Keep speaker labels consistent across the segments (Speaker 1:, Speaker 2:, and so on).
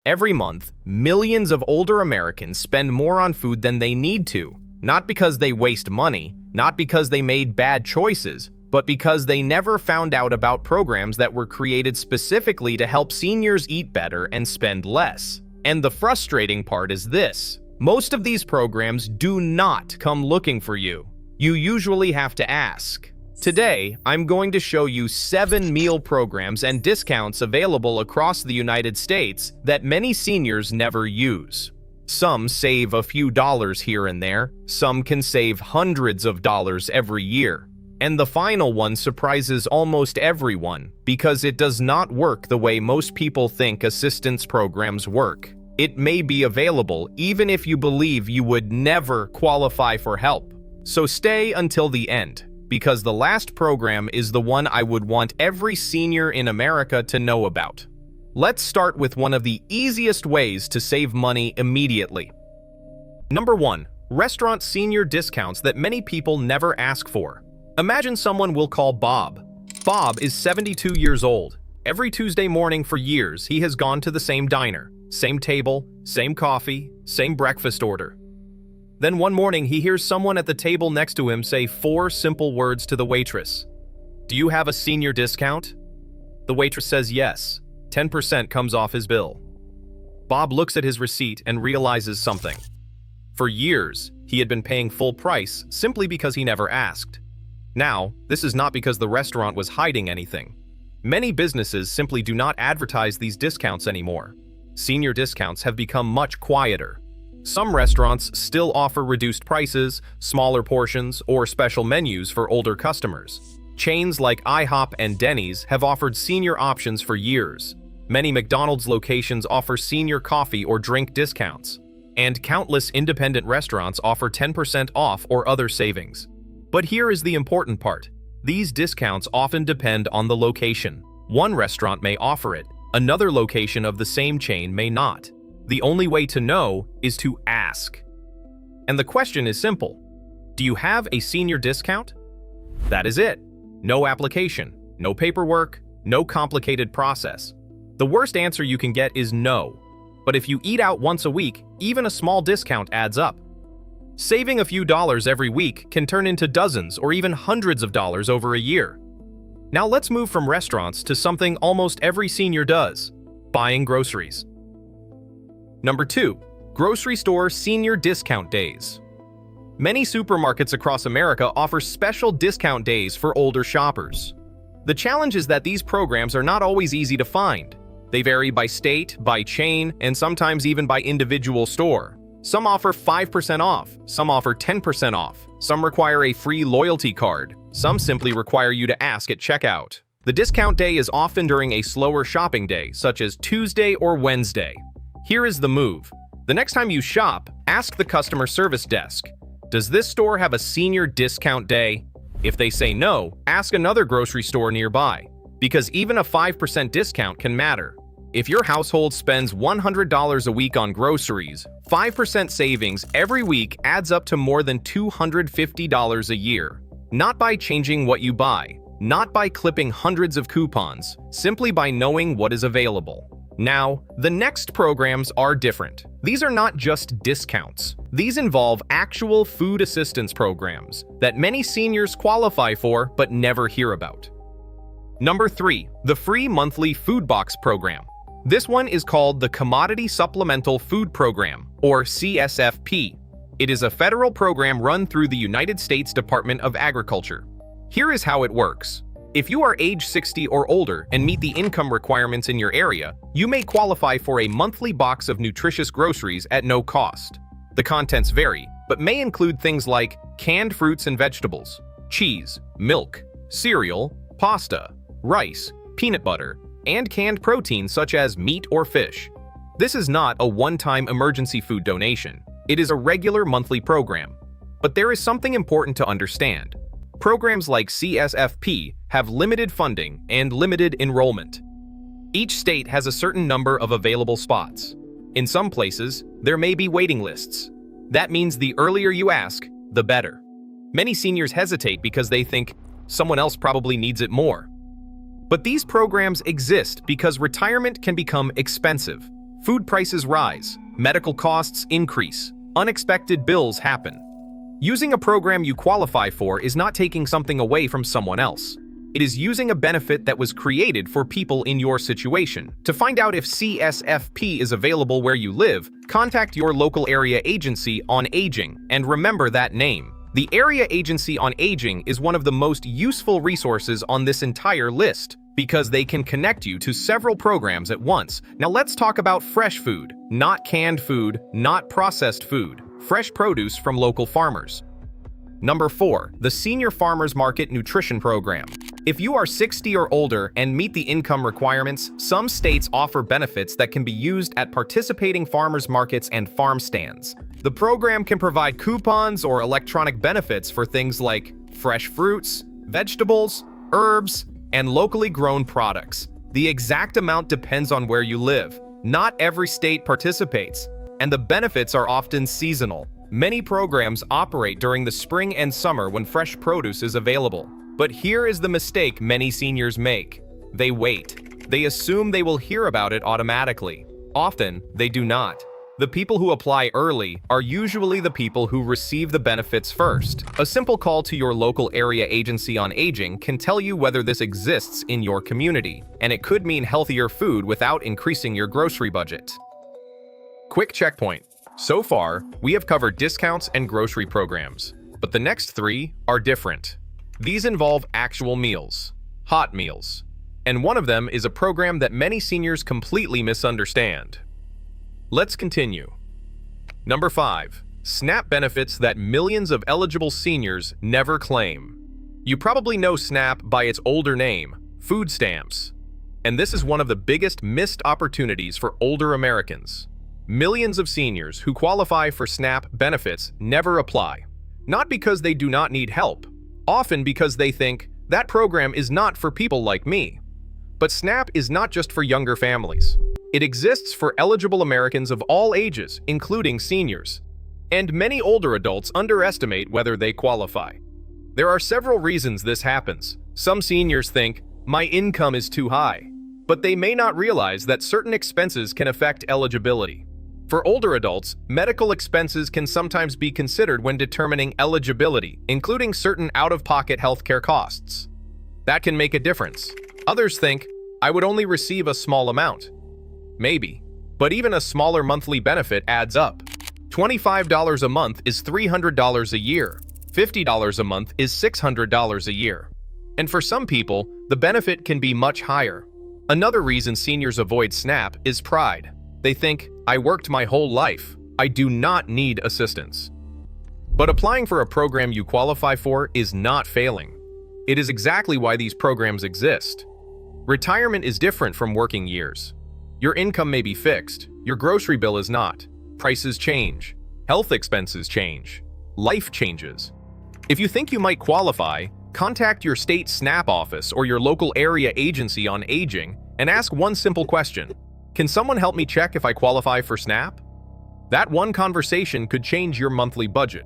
Speaker 1: Every month, millions of older Americans spend more on food than they need to, not because they waste money, not because they made bad choices, but because they never found out about programs that were created specifically to help seniors eat better and spend less. And the frustrating part is this: most of these programs do not come looking for you. You usually have to ask. Today, I'm going to show you 7 meal programs and discounts available across the United States that many seniors never use. Some save a few dollars here and there, some can save hundreds of dollars every year. And the final one surprises almost everyone because it does not work the way most people think assistance programs work. It may be available even if you believe you would never qualify for help. So stay until the end, because the last program is the one I would want every senior in America to know about. Let's start with one of the easiest ways to save money immediately. Number 1. Restaurant senior discounts that many people never ask for. Imagine someone we'll call Bob. Bob is 72 years old. Every Tuesday morning for years, he has gone to the same diner, same table, same coffee, same breakfast order. Then one morning, he hears someone at the table next to him say 4 simple words to the waitress. "Do you have a senior discount?" The waitress says yes. 10% comes off his bill. Bob looks at his receipt and realizes something. For years, he had been paying full price simply because he never asked. Now, this is not because the restaurant was hiding anything. Many businesses simply do not advertise these discounts anymore. Senior discounts have become much quieter. Some restaurants still offer reduced prices, smaller portions, or special menus for older customers. Chains like IHOP and Denny's have offered senior options for years. Many McDonald's locations offer senior coffee or drink discounts. And countless independent restaurants offer 10% off or other savings. But here is the important part. These discounts often depend on the location. One restaurant may offer it, another location of the same chain may not. The only way to know is to ask. And the question is simple. Do you have a senior discount? That is it. No application, no paperwork, no complicated process. The worst answer you can get is no. But if you eat out once a week, even a small discount adds up. Saving a few dollars every week can turn into dozens or even hundreds of dollars over a year. Now let's move from restaurants to something almost every senior does: buying groceries. Number 2. Grocery store senior discount days. Many supermarkets across America offer special discount days for older shoppers. The challenge is that these programs are not always easy to find. They vary by state, by chain, and sometimes even by individual store. Some offer 5% off, some offer 10% off, some require a free loyalty card, some simply require you to ask at checkout. The discount day is often during a slower shopping day, such as Tuesday or Wednesday. Here is the move. The next time you shop, ask the customer service desk, "Does this store have a senior discount day?" If they say no, ask another grocery store nearby, because even a 5% discount can matter. If your household spends $100 a week on groceries, 5% savings every week adds up to more than $250 a year. Not by changing what you buy, not by clipping hundreds of coupons, simply by knowing what is available. Now, the next programs are different. These are not just discounts. These involve actual food assistance programs that many seniors qualify for but never hear about. Number 3. The Free Monthly Food Box Program. This one is called the Commodity Supplemental Food Program, or CSFP. It is a federal program run through the United States Department of Agriculture. Here is how it works. If you are age 60 or older and meet the income requirements in your area, you may qualify for a monthly box of nutritious groceries at no cost. The contents vary, but may include things like canned fruits and vegetables, cheese, milk, cereal, pasta, rice, peanut butter, and canned proteins such as meat or fish. This is not a one-time emergency food donation. It is a regular monthly program. But there is something important to understand. Programs like CSFP have limited funding and limited enrollment. Each state has a certain number of available spots. In some places, there may be waiting lists. That means the earlier you ask, the better. Many seniors hesitate because they think someone else probably needs it more. But these programs exist because retirement can become expensive. Food prices rise, medical costs increase, unexpected bills happen. Using a program you qualify for is not taking something away from someone else. It is using a benefit that was created for people in your situation. To find out if CSFP is available where you live, contact your local area agency on aging and remember that name. The Area Agency on Aging is one of the most useful resources on this entire list because they can connect you to several programs at once. Now let's talk about fresh food, not canned food, not processed food, fresh produce from local farmers. Number 4, the Senior Farmers Market Nutrition Program. If you are 60 or older and meet the income requirements, some states offer benefits that can be used at participating farmers markets and farm stands. The program can provide coupons or electronic benefits for things like fresh fruits, vegetables, herbs, and locally grown products. The exact amount depends on where you live. Not every state participates, and the benefits are often seasonal. Many programs operate during the spring and summer when fresh produce is available. But here is the mistake many seniors make. They wait. They assume they will hear about it automatically. Often, they do not. The people who apply early are usually the people who receive the benefits first. A simple call to your local area agency on aging can tell you whether this exists in your community, and it could mean healthier food without increasing your grocery budget. Quick checkpoint. So far, we have covered discounts and grocery programs, but the next 3 are different. These involve actual meals, hot meals, and one of them is a program that many seniors completely misunderstand. Let's continue. Number 5, SNAP benefits that millions of eligible seniors never claim. You probably know SNAP by its older name, food stamps, and this is one of the biggest missed opportunities for older Americans. Millions of seniors who qualify for SNAP benefits never apply, not because they do not need help, often because they think that program is not for people like me. But SNAP is not just for younger families. It exists for eligible Americans of all ages, including seniors. And many older adults underestimate whether they qualify. There are several reasons this happens. Some seniors think, my income is too high, but they may not realize that certain expenses can affect eligibility. For older adults, medical expenses can sometimes be considered when determining eligibility, including certain out-of-pocket healthcare costs. That can make a difference. Others think, I would only receive a small amount. Maybe. But even a smaller monthly benefit adds up. $25 a month is $300 a year. $50 a month is $600 a year. And for some people, the benefit can be much higher. Another reason seniors avoid SNAP is pride. They think, I worked my whole life. I do not need assistance. But applying for a program you qualify for is not failing. It is exactly why these programs exist. Retirement is different from working years. Your income may be fixed, your grocery bill is not. Prices change, health expenses change, life changes. If you think you might qualify, contact your state SNAP office or your local area agency on aging and ask one simple question. Can someone help me check if I qualify for SNAP? That one conversation could change your monthly budget.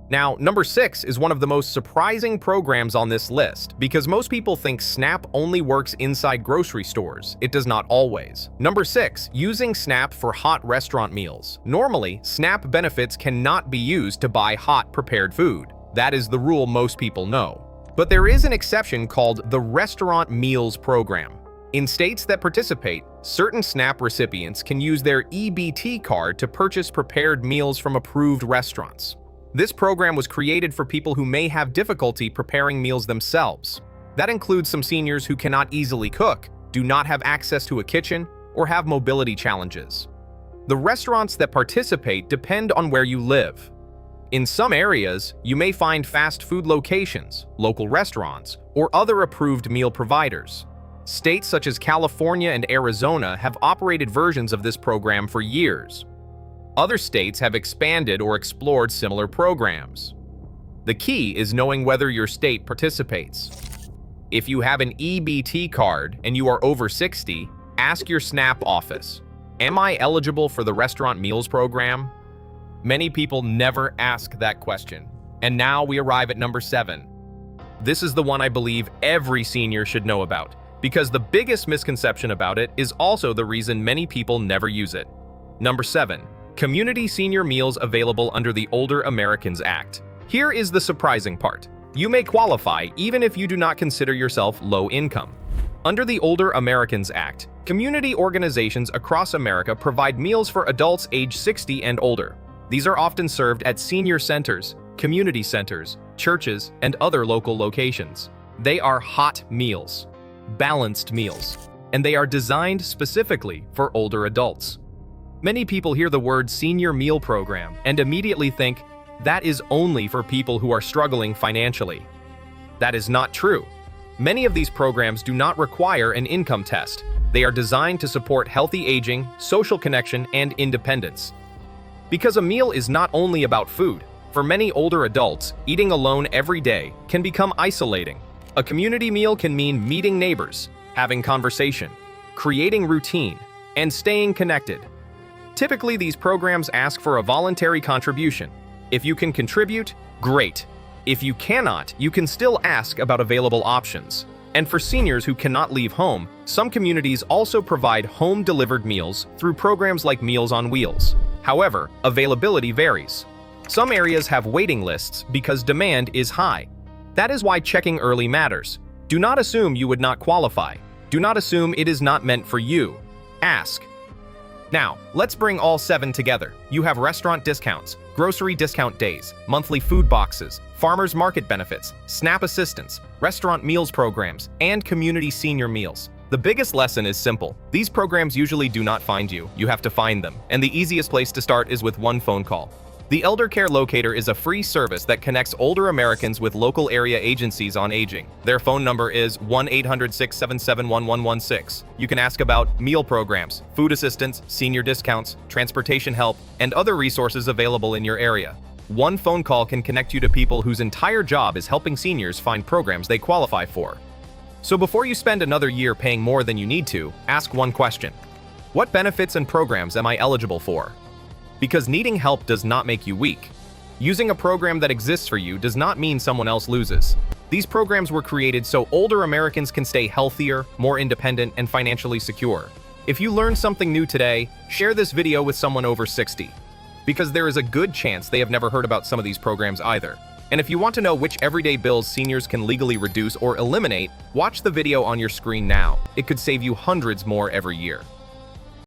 Speaker 1: Now, number 6 is one of the most surprising programs on this list because most people think SNAP only works inside grocery stores. It does not always. Number 6, using SNAP for hot restaurant meals. Normally, SNAP benefits cannot be used to buy hot prepared food. That is the rule most people know. But there is an exception called the Restaurant Meals Program. In states that participate, certain SNAP recipients can use their EBT card to purchase prepared meals from approved restaurants. This program was created for people who may have difficulty preparing meals themselves. That includes some seniors who cannot easily cook, do not have access to a kitchen, or have mobility challenges. The restaurants that participate depend on where you live. In some areas, you may find fast food locations, local restaurants, or other approved meal providers. States such as California and Arizona have operated versions of this program for years. Other states have expanded or explored similar programs. The key is knowing whether your state participates. If you have an EBT card and you are over 60, ask your SNAP office, am I eligible for the Restaurant Meals Program? Many people never ask that question. And now we arrive at number 7. This is the one I believe every senior should know about. because the biggest misconception about it is also the reason many people never use it. Number 7. Community senior meals available under the Older Americans Act. Here is the surprising part. You may qualify even if you do not consider yourself low income. Under the Older Americans Act, community organizations across America provide meals for adults age 60 and older. These are often served at senior centers, community centers, churches, and other local locations. They are hot meals, balanced meals, and they are designed specifically for older adults. Many people hear the word senior meal program and immediately think that is only for people who are struggling financially. That is not true. Many of these programs do not require an income test. They are designed to support healthy aging, social connection, and independence. Because a meal is not only about food, for many older adults, eating alone every day can become isolating. A community meal can mean meeting neighbors, having conversation, creating routine, and staying connected. Typically, these programs ask for a voluntary contribution. If you can contribute, great. If you cannot, you can still ask about available options. And for seniors who cannot leave home, some communities also provide home-delivered meals through programs like Meals on Wheels. However, availability varies. Some areas have waiting lists because demand is high. That is why checking early matters. Do not assume you would not qualify. Do not assume it is not meant for you. Ask. Now, let's bring all 7 together. You have restaurant discounts, grocery discount days, monthly food boxes, farmers market benefits, SNAP assistance, restaurant meals programs, and community senior meals. The biggest lesson is simple. These programs usually do not find you. You have to find them. And the easiest place to start is with one phone call. The Eldercare Locator is a free service that connects older Americans with local area agencies on aging. Their phone number is 1-800-677-1116. You can ask about meal programs, food assistance, senior discounts, transportation help, and other resources available in your area. One phone call can connect you to people whose entire job is helping seniors find programs they qualify for. So before you spend another year paying more than you need to, ask one question. What benefits and programs am I eligible for? Because needing help does not make you weak. Using a program that exists for you does not mean someone else loses. These programs were created so older Americans can stay healthier, more independent, and financially secure. If you learned something new today, share this video with someone over 60. Because there is a good chance they have never heard about some of these programs either. And if you want to know which everyday bills seniors can legally reduce or eliminate, watch the video on your screen now. It could save you hundreds more every year.